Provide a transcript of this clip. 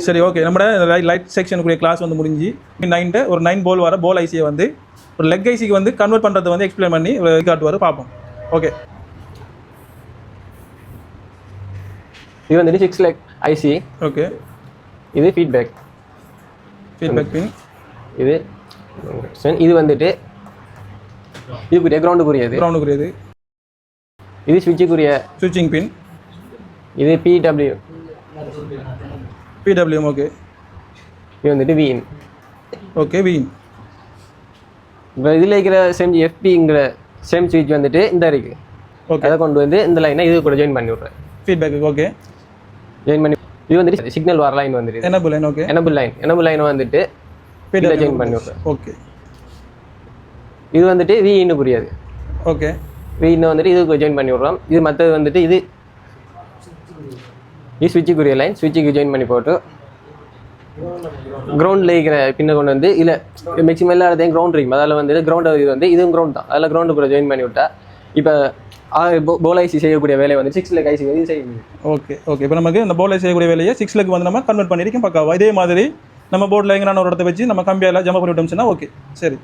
சரி ஓகே, நம்ம light செக்ஷனுக்குரிய class வந்து முடிஞ்சு 9 ஒரு 9 போல் வர போல் ஐசியை வந்து ஒரு லெக் ஐசிக்கு வந்து கன்வெர்ட் பண்ணுறது வந்து எக்ஸ்பிளைன் பண்ணி காட்டுவார், பார்ப்போம். ஓகே, இது வந்துட்டு 6 லெக் ஐசி. ஓகே, இது ஃபீட்பேக் பின். இது வந்துட்டு இதுக்குரிய கிரவுண்டுக்குரியது. இது ஸ்விட்சிங் பின். இது பிடபிள்யூஎம். ஓகே, இது வந்துட்டு விஇன். Okay, V in. இப்போ இதில் இருக்கிற சேம் எஃபிங்கிற சேம் ஸ்விட்ச் வந்துட்டு இந்த இருக்குது. ஓகே, அதை கொண்டு வந்து இந்த லைனை இது கூட ஜாயின் பண்ணி விட்றேன் ஃபீட்பேக்கு. ஓகே, ஜாயின் பண்ணி இது வந்துட்டு சிக்னல் வர லைன் வந்துட்டு எனபிள் லைன். ஓகே, எனபிள் லைனை வந்துட்டு இதில் ஜாயின் பண்ணி விட்றேன். ஓகே, இது வந்துட்டு விஇன்னு புரியாது. ஓகே, விஇன்னு வந்துட்டு இதுக்கு ஜாயின் பண்ணி விட்றோம். இது மற்றது வந்துட்டு இது ஸ்விட்சுக்குரிய லைன், ஸ்விட்சுக்கு ஜாயின் பண்ணி போட்டு கிரவுண்டில் இருக்கிற பின்ன கொண்டு வந்து இல்லை மேக்ஸிமம் எல்லா இடத்தையும் கிரவுண்ட் இருக்கும். அதில் வந்துட்டு கிரவுண்ட் இது வந்து இதுவும் கிரவுண்ட் தான். அதில் கிரவுண்டு கூட ஜாயின் பண்ணி விட்டா இப்போ போல் ஐசி செய்யக்கூடிய வேலையை வந்து 6 லெக் ஐசி வந்து செய்ய முடியும். Okay, okay. இப்போ நமக்கு இந்த போல் ஐசி செய்யக்கூடிய வேலையை 6 லெக் வந்து நம்ம கன்வெர்ட் பண்ணியிருக்கோம் பக்காவா. இதே மாதிரி நம்ம போர்டில் எங்கேனா ஒரு இடத்த வச்சு நம்ம கம்பியால் ஜம்ப் பண்ணி விட்டோம்னா ஓகே. சரி.